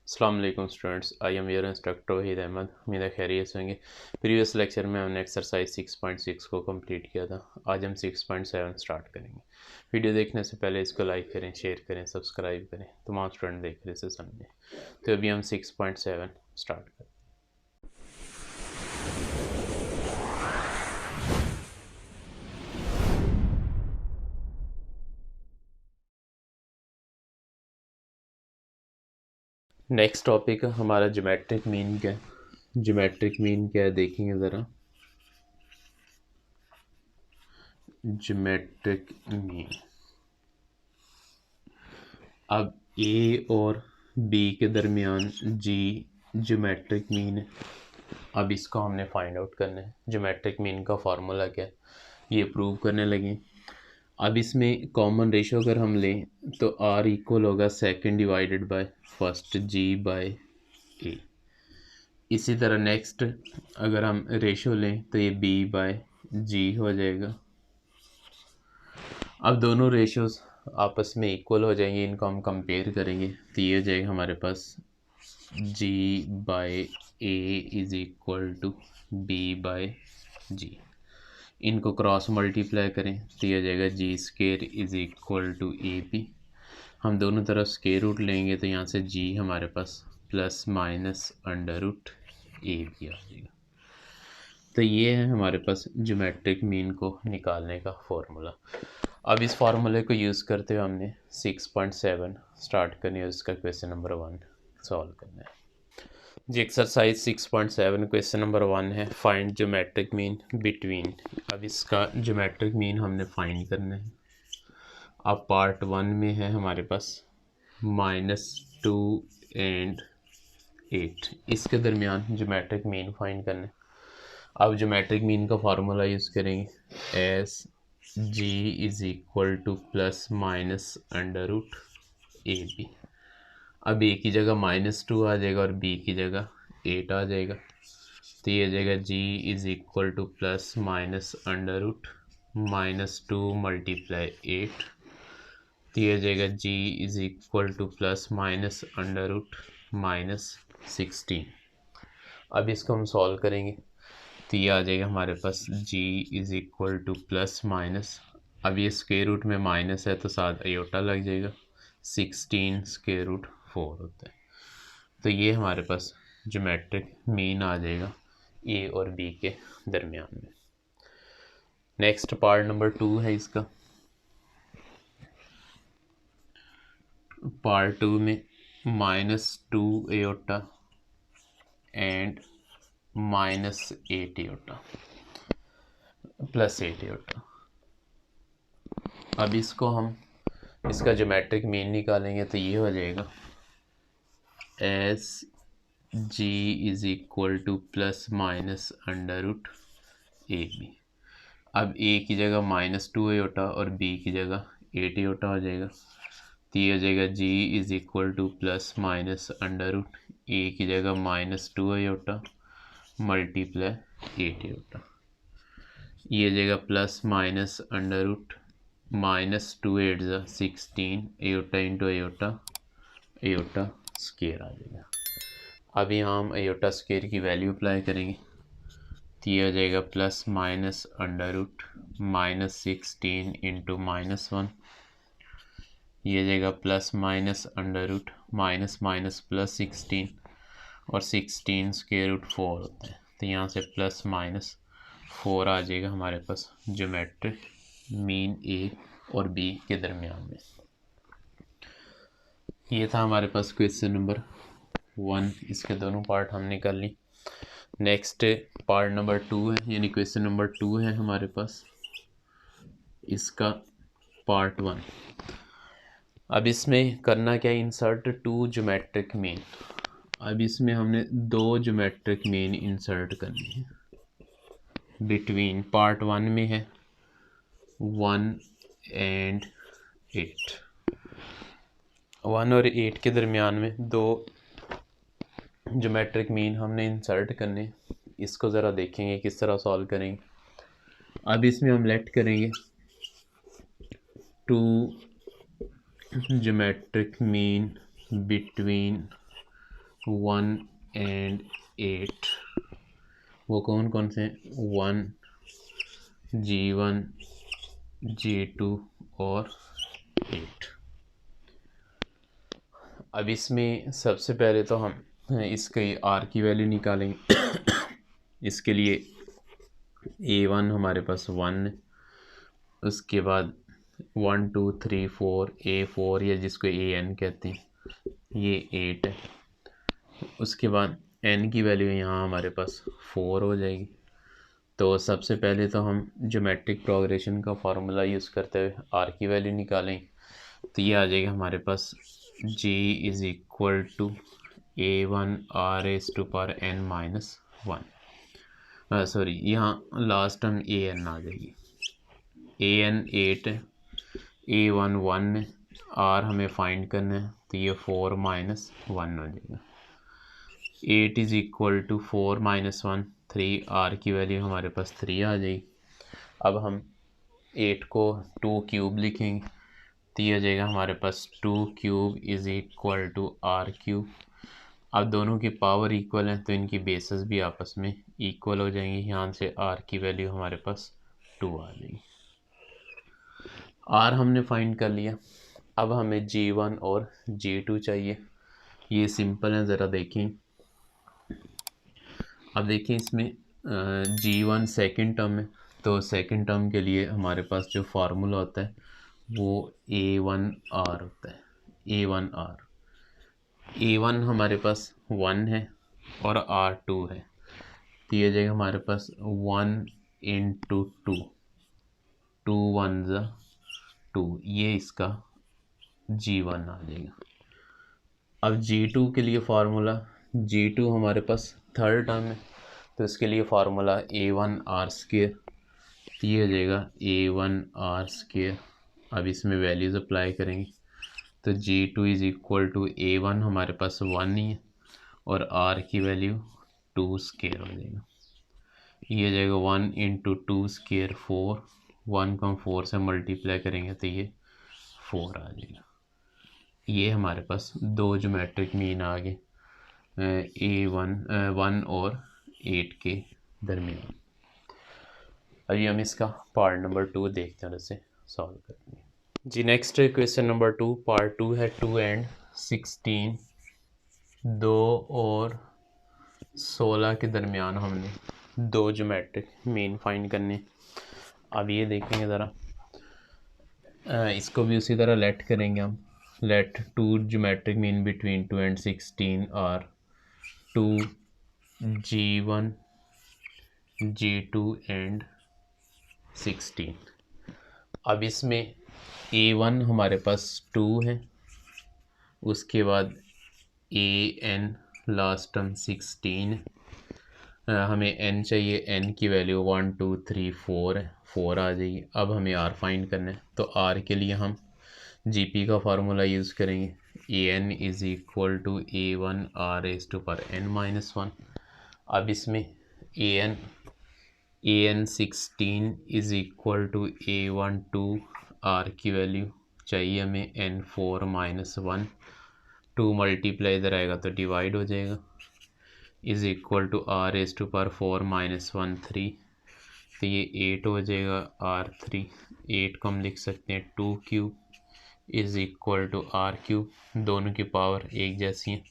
अस्सलाम वालेकुम students, I am your instructor Wahid Ahmad. उम्मीद है खैरियत से होंगे। प्रीवियस लेक्चर में हमने एक्सरसाइज 6.6 को कंप्लीट किया था। आज हम 6.7 स्टार्ट करेंगे। वीडियो देखने से पहले इसको लाइक करें, शेयर करें, सब्सक्राइब करें, तमाम स्टूडेंट देख रहे से समझें। तो अभी हम 6.7 स्टार्ट करें। नेक्स्ट टॉपिक हमारा ज्योमेट्रिक मीन क्या है। ज्योमेट्रिक मीन क्या है देखेंगे ज़रा। ज्योमेट्रिक मीन, अब ए और बी के दरमियान जी ज्योमेट्रिक मीन है। अब इसको हमने फाइंड आउट करना है। ज्योमेट्रिक मीन का फार्मूला क्या है ये प्रूव करने लगे। अब इसमें कॉमन रेशो अगर हम लें तो आर इक्वल होगा second divided by first G by A. इसी तरह नेक्स्ट अगर हम रेशो लें तो ये बी बाय जी हो जाएगा। अब दोनों रेशोस आपस में इक्वल हो जाएंगे, इनको हम कंपेयर करेंगे तो ये हो जाएगा हमारे पास g by A is equal to B by G. इनको क्रॉस मल्टीप्लाई करें तो ये हो जाएगा G square is equal to A B. हम दोनों तरफ स्केयर रूट लेंगे तो यहाँ से g हमारे पास प्लस माइनस अंडर रूट ए बी आ जाएगा। तो ये है हमारे पास ज्योमेट्रिक मीन को निकालने का फॉर्मूला। अब इस फार्मूले को यूज़ करते हुए हमने 6.7 स्टार्ट करनी है। उसका क्वेश्चन नंबर 1 सॉल्व करना है जी। एक्सरसाइज 6.7 क्वेश्चन नंबर 1 है, फाइंड ज्योमेट्रिक मीन बिटवीन। अब इसका ज्योमेट्रिक मीन हमने फाइंड करना है। अब पार्ट 1 में है हमारे पास -2 एंड 8, इसके दरमियान ज्योमेट्रिक मीन फाइंड करना है। अब ज्योमेट्रिक मीन का फार्मूला यूज़ करेंगे as G is equal to plus minus under root A b. अब ए की जगह -2 आ जाएगा और बी की जगह 8 आ जाएगा। तो ये आ जाएगा G is equal to plus minus under root -2 multiply 8। तो ये आ जाएगा G is equal to plus minus under root -16। अब इसको हम सॉल्व करेंगे तो ये आ जाएगा हमारे पास g is equal to plus minus, अब ये स्क्वायर रूट में माइनस है तो साथ अयोटा लग जाएगा, 16 स्क्वायर रूट 4 होता है। तो ये हमारे पास ज्योमेट्रिक मीन आ जाएगा a और b के दरमियान में। नेक्स्ट पार्ट नंबर 2 है इसका। पार्ट 2 में -2 iota and -8 iota plus 8 iota. अब इसको हम इसका ज्योमेट्रिक मीन निकालेंगे तो ये हो जाएगा as G is equal to plus minus under root A b. अब ए की जगह -2 अयोटा और बी की जगह 8 अयोटा हो जाएगा। तो ये हो जाएगा G is equal to plus minus under root A की जगह -2 अयोटा मल्टीप्लाई 8 अयोटा। ये हो जाएगा plus minus under root -2 8 16 iota into iota, iota square आ जाएगा। अब यहाँ हम अयोटा स्केयर की वैल्यू अप्लाई करेंगे तो ये हो जाएगा plus minus under root -16 into -1। ये हो जाएगा plus minus under root minus minus plus 16 और 16 स्केयर रूट 4 होता है। तो यहाँ से प्लस माइनस 4 आ जाएगा हमारे पास ज्योमेट्रिक मीन ए और बी के दरमियान में। ये था हमारे पास क्वेश्चन नंबर 1, इसके दोनों पार्ट हमने कर ली। नेक्स्ट पार्ट नंबर 2 है, यानी क्वेश्चन नंबर 2 है हमारे पास, इसका पार्ट 1। अब इसमें करना क्या है, इंसर्ट 2 ज्योमेट्रिक मीन। अब इसमें हमने 2 ज्योमेट्रिक मीन इंसर्ट करनी है बिटवीन। पार्ट 1 में है 1 एंड 8, 1 और 8 के दरमियान में 2 ज्योमेट्रिक मीन हमने इंसर्ट करने। इसको ज़रा देखेंगे किस तरह सॉल्व करेंगे। अब इसमें हम लेट करेंगे 2 ज्योमेट्रिक मीन बिटवीन 1 एंड 8, वो कौन कौन से? 1, G1, G2 और 8। अब इसमें सबसे पहले तो हम इसके आर की वैल्यू निकालेंगे। इसके लिए A1 हमारे पास 1 है, उसके बाद 1 2 3 4 A4 या जिसको AN कहते हैं ये 8 है। उसके बाद N की वैल्यू यहाँ हमारे पास 4 हो जाएगी। तो सबसे पहले तो हम ज्योमेट्रिक प्रोग्रेशन का फार्मूला यूज़ करते हुए आर की वैल्यू निकालें, तो ये आ जाएगा हमारे पास G is equal to A1 R⁻n-1। Sorry, यहाँ लास्ट टर्म AN आ जाएगी। AN 8 है, A1 1 है, R हमें फाइंड करना है, तो ये 4 - 1 हो जाएगा। 8 इज़ इक्वल टू 4 - 1 3, R की वैल्यू हमारे पास 3 आ जाएगी। अब हम 8 को 2 क्यूब लिखेंगे, तो ये हो जाएगा हमारे पास 2 cube is equal to R cube. अब दोनों की पावर इक्वल है तो इनकी बेसिस भी आपस में इक्वल हो जाएंगी। यहाँ से R की वैल्यू हमारे पास 2 आ जाएगी। R हमने फाइंड कर लिया। अब हमें G1 और G2 चाहिए। ये सिंपल है, ज़रा देखें। अब देखिए इसमें G1 सेकंड टर्म है, तो सेकंड टर्म के लिए हमारे पास जो फार्मूला होता है वो A1R होता है। A1 हमारे पास 1 है और R 2 है, तो ये जाएगा हमारे पास 1 × 2, 2 1 2, ये इसका G1 आ जाएगा। अब G2 के लिए फार्मूला, G2 हमारे पास थर्ड टर्म है, तो इसके लिए फार्मूला A1R², तो ये हो जाएगा A1R²। अब इसमें वैल्यूज़ अप्लाई करेंगे, तो G2 is equal to A1 हमारे पास 1 ही है और R की वैल्यू 2² हो जाएगा। ये हो जाएगा 1 × 2² 4, 1 को हम 4 से मल्टीप्लाई करेंगे तो ये 4 आ जाएगा। ये हमारे पास दो ज्योमेट्रिक मीन आ गए A1 और 8 के दरमियान। अभी हम इसका पार्ट नंबर 2 देखते हैं, उसे सॉल्व करते हैं जी। नेक्स्ट क्वेश्चन नंबर 2, पार्ट 2 है 2 एंड 16। 2 और 16 के दरमियान हमने दो ज्योमेट्रिक मीन फाइंड करने। अब ये देखेंगे ज़रा, इसको भी उसी तरह लेट करेंगे हम। Let 2 geometric mean between 2 and 16 are 2 G1 G2 and 16। अब इसमें A1 हमारे पास 2 है, उसके बाद AN लास्ट टर्म 16 है। हमें N चाहिए, N की वैल्यू 1 2 3 4 है, 4 आ जाएगी। अब हमें R फाइंड करना है, तो R के लिए हम GP का फार्मूला यूज़ करेंगे। AN is equal to A1 R⁻n-1। अब इसमें AN 16 is equal to A1 2, R की वैल्यू चाहिए हमें N 4 - 1, 2 मल्टीप्लाई इधर आएगा तो डिवाइड हो जाएगा, इज़ इक्वल टू R⁴ -1 3, तो ये 8 हो जाएगा। R3 8 को हम लिख सकते हैं 2 cube is equal to R cube, दोनों की पावर एक जैसी है,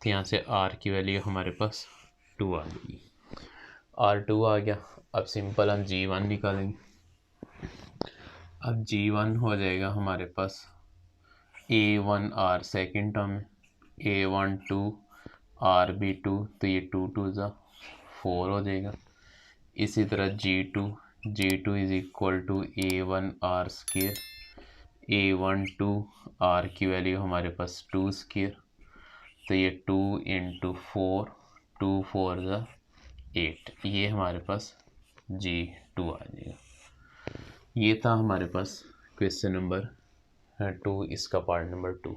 तो यहाँ से R की वैल्यू हमारे पास 2 आ जाएगी। R2 आ गया। अब सिंपल हम G1 निकालेंगे। अब G1 हो जाएगा हमारे पास A1R सेकेंड टर्म है, A1 2 R भी 2, तो ये 2 2 4 हो जाएगा। इसी तरह G2 is equal to A1R², A1 2 R की वैल्यू हमारे पास 2², तो ये 2 × 4, 2 4 8, ये हमारे पास G2 आ जाएगा। ये था हमारे पास क्वेश्चन नंबर 2, इसका part number 2।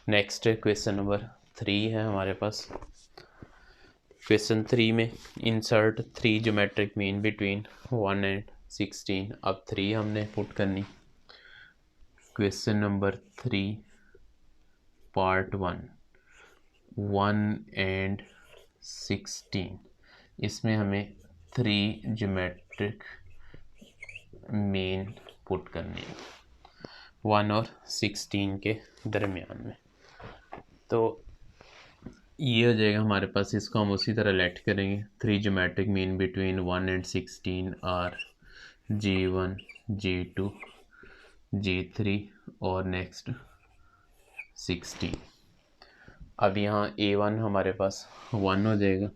Next question number 3 है हमारे पास। क्वेश्चन 3 में insert 3 geometric mean between 1 and 16। अब 3 हमने पुट करनी। क्वेश्चन नंबर 3 पार्ट 1 एंड 16, इसमें हमें 3 ज्योमेट्रिक मीन पुट करनी है 1 और 16 के दरमियान में। तो ये हो जाएगा हमारे पास, इसको हम उसी तरह लेट करेंगे। 3 geometric mean between 1 and 16 are G1 G2 G3 और नेक्स्ट 16। अब यहाँ A1 हमारे पास 1 हो जाएगा,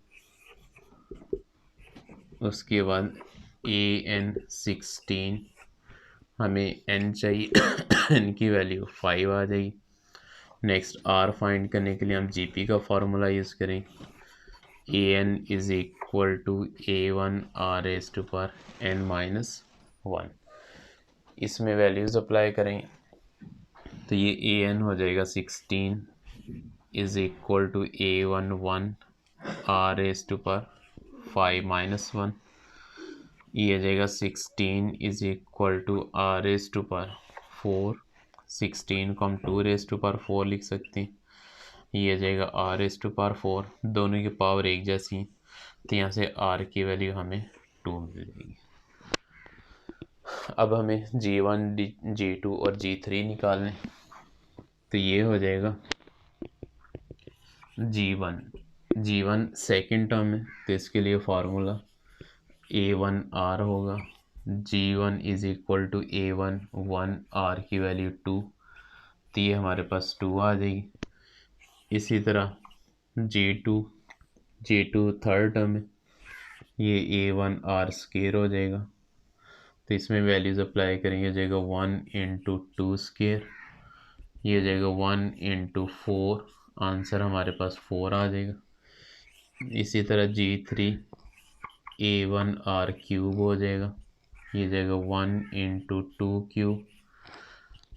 उसके बाद AN 16, हमें N चाहिए N की वैल्यू 5 आ जाएगी। नेक्स्ट R फाइंड करने के लिए हम GP का फार्मूला यूज़ करें। AN is equal to A1 R raise to power N minus 1। इसमें वैल्यूज़ अप्लाई करें तो ये AN हो जाएगा 16 is equal to A1 1 R raise to power 5 minus 1। ये हो जाएगा 16 is equal to R raise to power 4। 16 को हम 2 रेज़ टू पावर 4 लिख सकते हैं। ये हो जाएगा R रेज़ टू पावर 4, दोनों की पावर एक जैसी, तो यहाँ से R की वैल्यू हमें 2 मिल जाएगी। अब हमें G1 G2 और G3 निकालने, तो ये हो जाएगा G1 सेकंड टर्म है, तो इसके लिए फार्मूला A1 R होगा। G1 is equal to A1 1 R की वैल्यू 2, तो ये हमारे पास 2 आ जाएगी। इसी तरह G2 थर्ड टर्म है, ये A1 R स्क्वायर हो जाएगा, तो इसमें वैल्यूज़ अप्लाई करेंगे। हो जाएगा 1 इंटू 2 स्क्वायर, ये हो जाएगा 1 इंटू 4, आंसर हमारे पास 4 आ जाएगा। इसी तरह G3 A1 R क्यूब हो जाएगा, ये हो जाएगा 1 into 2 cube,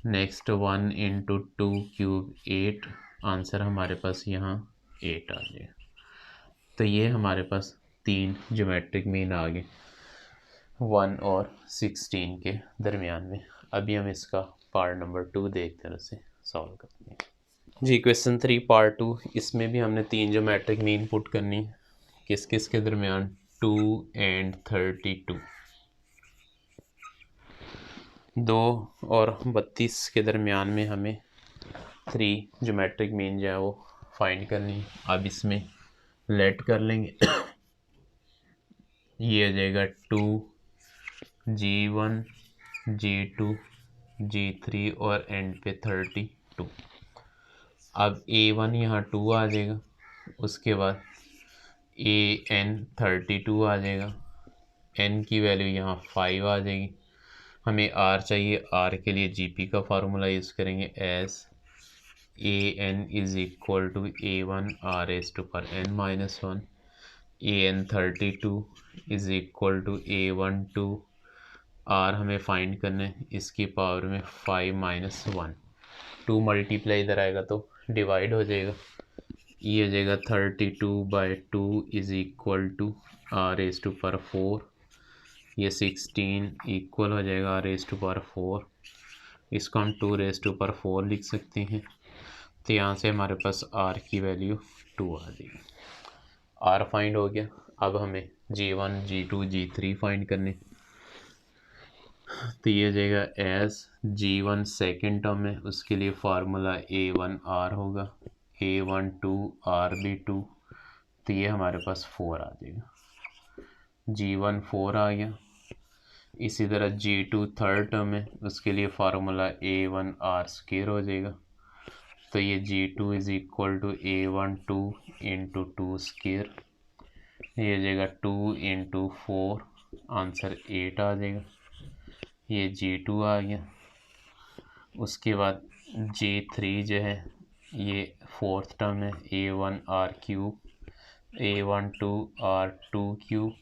next 1 into 2 cube 8, answer हमारे पास यहाँ 8 आ जाएगा। तो ये हमारे पास 3 ज्योमेट्रिक मीन आ गए 1 और 16 के दरमियान में। अभी हम इसका पार्ट नंबर 2 देखते हैं, उसे सॉल्व करते हैं। जी क्वेश्चन 3 पार्ट 2, इसमें भी हमने 3 ज्योमेट्रिक मीन पुट करनी है। किस किस के दरमियान? 2 एंड 32, 2 और 32 के दरमियान में हमें 3 ज्योमेट्रिक मीन जो है वो फाइंड करनी है। अब इसमें लेट कर लेंगे ये हो जाएगा 2 G1 G2 G3 और एंड पे 32। अब A1 यहाँ 2 आ जाएगा, उसके बाद AN 32 आ जाएगा, N की वैल्यू यहाँ 5 आ जाएगी। हमें R चाहिए, R के लिए GP का फार्मूला यूज़ करेंगे as AN is equal to A1 R raise to power N minus 1। AN 32 is equal to A1 2, R हमें फाइंड करना है, इसकी पावर में 5 माइनस 1। 2 मल्टीप्लाई इधर आएगा तो डिवाइड हो जाएगा, ये हो जाएगा 32/2 is equal to R raise to power 4। ये 16 इक्वल हो जाएगा R रेज़ टू पावर 4, इसको हम 2 रेज़ टू पावर 4 लिख सकते हैं। तो यहाँ से हमारे पास R की वैल्यू 2 आ जाएगी। R फाइंड हो गया। अब हमें G1 G2 G3 फाइंड करने, तो ये हो जाएगा एस G1 सेकेंड टर्म है, उसके लिए फार्मूला A1 R होगा, A1 2 R भी 2, तो ये हमारे पास 4 आ जाएगा। G1 4 आ गया। इसी तरह G2 थर्ड टर्म है, उसके लिए फार्मूला A1 R स्क्वायर हो जाएगा, तो ये G2 is equal to A1 2 into 2 square, ये हो जाएगा 2 इंटू 4, आंसर 8 आ जाएगा। ये G2 आ गया। उसके बाद G3 जो है ये फोर्थ टर्म है, A1 R cube, A1 2 R 2 cube,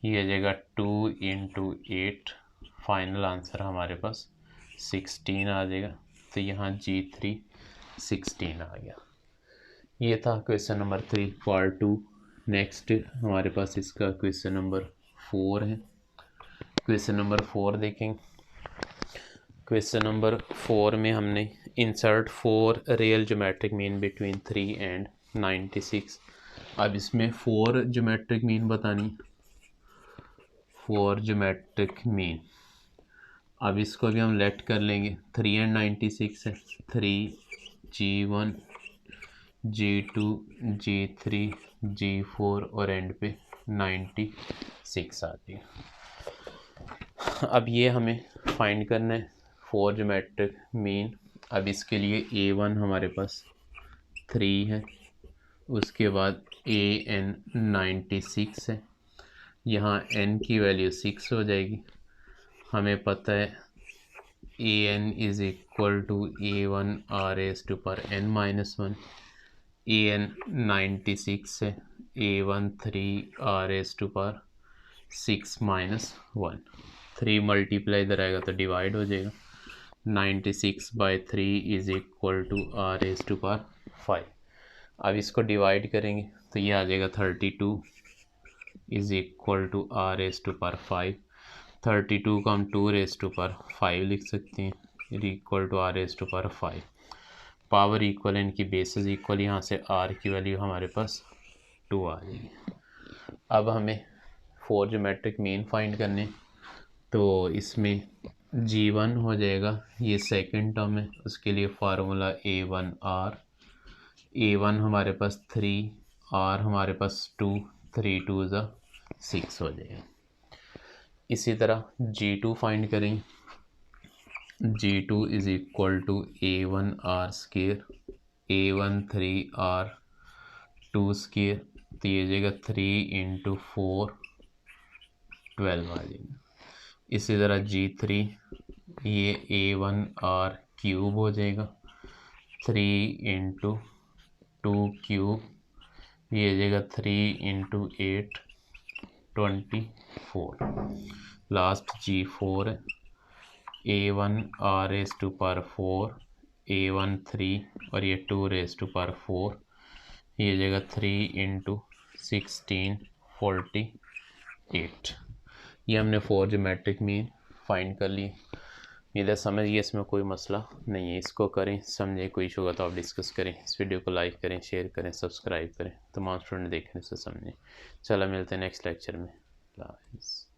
ये हो जाएगा 2 इंटू 8, फाइनल आंसर हमारे पास 16 आ जाएगा। तो यहाँ G3 16 आ गया। ये था क्वेश्चन नंबर 3 पार्ट 2। नेक्स्ट हमारे पास इसका क्वेश्चन नंबर 4 है। क्वेश्चन नंबर 4 देखें। क्वेश्चन नंबर 4 में हमने insert 4 real geometric mean between 3 and 96। अब इसमें 4 ज्योमेट्रिक मीन बतानी, 4 ज्योमेट्रिक मीन। अब इसको भी हम लेट कर लेंगे, 3 एंड 96 है, 3 G1 G2 G3 G4 और एंड पे 96 आती है। अब ये हमें फाइंड करना है 4 ज्योमेट्रिक मीन। अब इसके लिए A1 हमारे पास 3 है, उसके बाद AN 96 है, यहाँ N की वैल्यू 6 हो जाएगी। हमें पता है AN is equal to A1 r⁻n-1, AN 96 है, A1 3r⁻6-1, 3 मल्टीप्लाई इधर आएगा तो डिवाइड हो जाएगा, 96/3 इज़ इक्वल टू r⁵ अब इसको डिवाइड करेंगे तो ये आ जाएगा 32 इज़ इक्वल टू r⁵। 32 को हम 2⁵ लिख सकते हैं, equal to r⁵। Power equal, इनकी बेसिस इक्वल, यहाँ से r की वैल्यू हमारे पास 2 आ जाएगी। अब हमें 4 ज्योमेट्रिक मीन फाइंड करने, तो इसमें G1 हो जाएगा, ये सेकंड टर्म है, उसके लिए फार्मूला A1R, A1 हमारे पास 3, R हमारे पास 2, 3 2 6 हो जाएगा। इसी तरह G2 फाइंड करेंगे, G2 is equal to A1R², A1 3R² तो ये जाएगा 3 × 4 12 आ जाएगा। इसी तरह G3 ये A1R³ हो जाएगा, 3 × 2³ ये जाएगा 3 × 8 24। लास्ट G4 है, A1 r⁴, A1 3 और ये 2⁴, ये जाएगा 3 × 16 48। ये हमने 4 ज्योमेट्रिक मीन फाइंड कर लिए। इधर समझिए, इसमें कोई मसला नहीं है, इसको करें, समझें, कोई इशू होगा तो आप डिस्कस करें। इस वीडियो को लाइक करें, शेयर करें, सब्सक्राइब करें, तमाम स्टूडेंट देखने से समझें। चलो मिलते हैं नेक्स्ट लेक्चर में। अल्लाह हाफ़िज़।